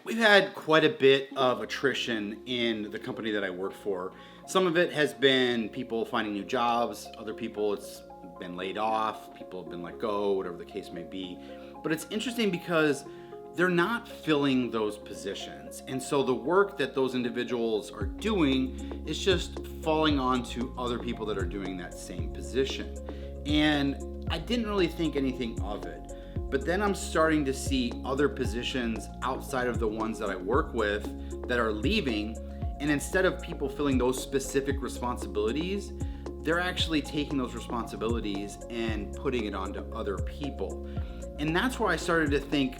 We've had quite a bit of attrition in the company that I work for. Some of it has been people finding new jobs, other people it's been laid off, people have been let go, whatever the case may be. But it's interesting because they're not filling those positions. And so the work that those individuals are doing is just falling onto other people that are doing that same position. And I didn't really think anything of it. But then I'm starting to see other positions outside of the ones that I work with that are leaving. And instead of people filling those specific responsibilities, they're actually taking those responsibilities and putting it onto other people. And that's where I started to think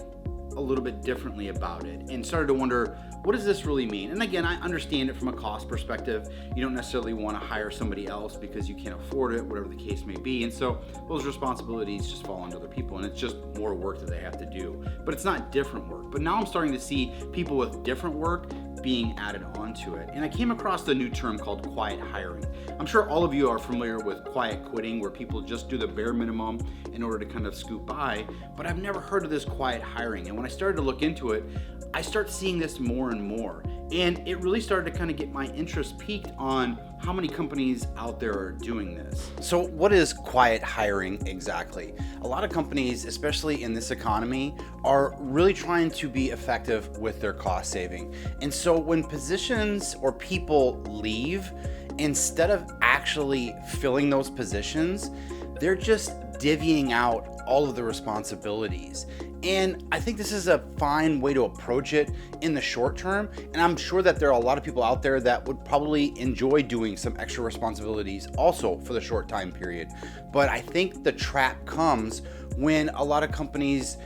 a little bit differently about it and started to wonder, what does this really mean? And again, I understand it from a cost perspective. You don't necessarily want to hire somebody else because you can't afford it, whatever the case may be. And so those responsibilities just fall on other people and it's just more work that they have to do. But it's not different work. But now I'm starting to see people with different work being added onto it. And I came across the new term called quiet hiring. I'm sure all of you are familiar with quiet quitting, where people just do the bare minimum in order to kind of scoot by, but I've never heard of this quiet hiring. And when I started to look into it, I start seeing this more and more. And it really started to kind of get my interest peaked on how many companies out there are doing this. So what is quiet hiring exactly? A lot of companies, especially in this economy, are really trying to be effective with their cost saving. And so when positions or people leave, instead of actually filling those positions, they're just divvying out all of the responsibilities. And I think this is a fine way to approach it in the short term. And I'm sure that there are a lot of people out there that would probably enjoy doing some extra responsibilities also for the short time period. But I think the trap comes when a lot of companies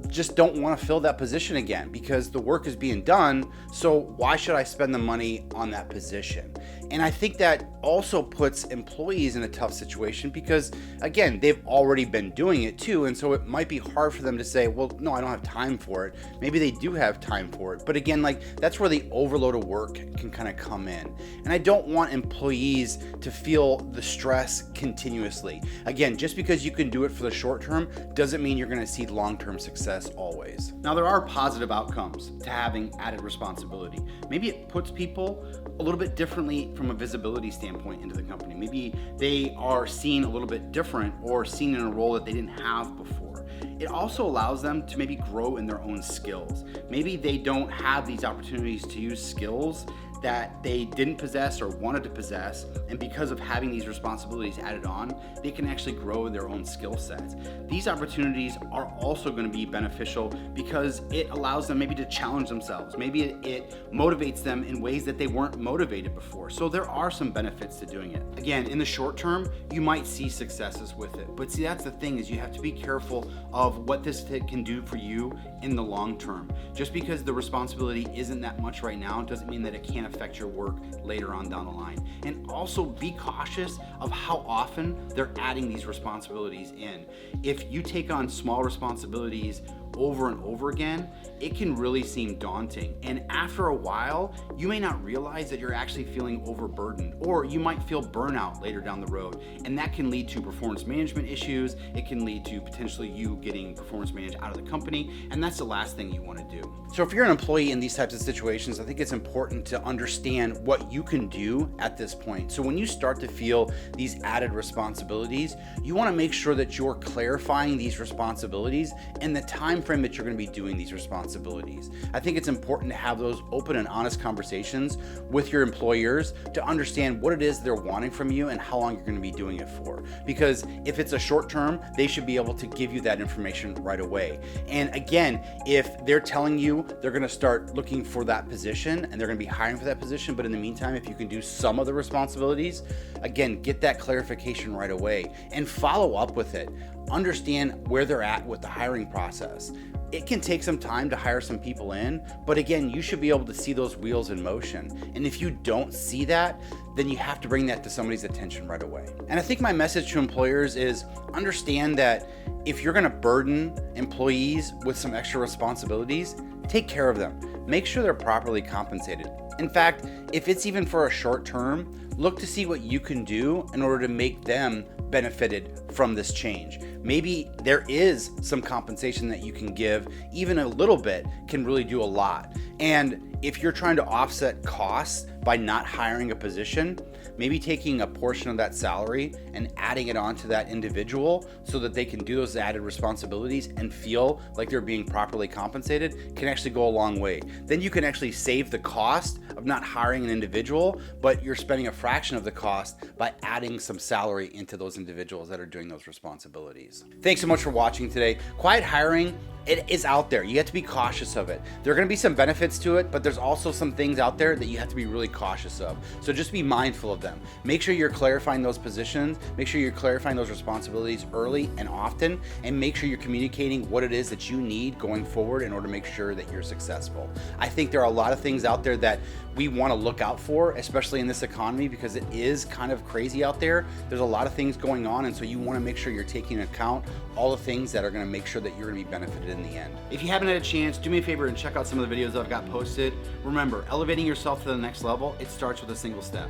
just don't want to fill that position again because the work is being done. So why should I spend the money on that position? And I think that also puts employees in a tough situation because, again, they've already been doing it too. And so it might be hard for them to say, well, no, I don't have time for it. Maybe they do have time for it. But again, that's where the overload of work can kind of come in. And I don't want employees to feel the stress continuously. Again, just because you can do it for the short term doesn't mean you're going to see long-term success always. Now, there are positive outcomes to having added responsibility. Maybe it puts people a little bit differently from a visibility standpoint into the company. Maybe they are seen a little bit different or seen in a role that they didn't have before. It also allows them to maybe grow in their own skills. Maybe they don't have these opportunities to use skills that they didn't possess or wanted to possess, and because of having these responsibilities added on, they can actually grow their own skill sets. These opportunities are also going to be beneficial because it allows them maybe to challenge themselves. Maybe it motivates them in ways that they weren't motivated before. So there are some benefits to doing it. Again, in the short term, you might see successes with it, but see, that's the thing, is you have to be careful of what this can do for you in the long term. Just because the responsibility isn't that much right now doesn't mean that it can't affect your work later on down the line. And also be cautious of how often they're adding these responsibilities in. If you take on small responsibilities over and over again, it can really seem daunting. And after a while, you may not realize that you're actually feeling overburdened, or you might feel burnout later down the road. And that can lead to performance management issues. It can lead to potentially you getting performance managed out of the company. And that's the last thing you want to do. So if you're an employee in these types of situations, I think it's important to understand what you can do at this point. So when you start to feel these added responsibilities, you want to make sure that you're clarifying these responsibilities and the time frame that you're going to be doing these responsibilities. I think it's important to have those open and honest conversations with your employers to understand what it is they're wanting from you and how long you're going to be doing it for. Because if it's a short term, they should be able to give you that information right away. And again, if they're telling you they're going to start looking for that position and they're going to be hiring for that position, but in the meantime, if you can do some of the responsibilities, again, get that clarification right away and follow up with it. Understand where they're at with the hiring process. It can take some time to hire some people in, but again, you should be able to see those wheels in motion. And if you don't see that, then you have to bring that to somebody's attention right away. And I think my message to employers is understand that if you're going to burden employees with some extra responsibilities, take care of them. Make sure they're properly compensated. In fact, if it's even for a short term, look to see what you can do in order to make them benefited from this change. Maybe there is some compensation that you can give, even a little bit can really do a lot. And if you're trying to offset costs by not hiring a position, maybe taking a portion of that salary and adding it onto that individual so that they can do those added responsibilities and feel like they're being properly compensated can actually go a long way. Then you can actually save the cost of not hiring an individual, but you're spending a fraction of the cost by adding some salary into those individuals that are doing those responsibilities. Thanks so much for watching today. Quiet hiring, it is out there. You have to be cautious of it. There are going to be some benefits to it, but there's also some things out there that you have to be really cautious of. So just be mindful of them. Make sure you're clarifying those positions. Make sure you're clarifying those responsibilities early and often, and make sure you're communicating what it is that you need going forward in order to make sure that you're successful. I think there are a lot of things out there that we want to look out for, especially in this economy, because it is kind of crazy out there. There's a lot of things going on, and so you want to make sure you're taking into account all the things that are going to make sure that you're going to be benefited in the end. If you haven't had a chance, do me a favor and check out some of the videos I've got posted. Remember, elevating yourself to the next level, it starts with a single step.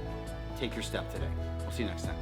Take your step today. We'll see you next time.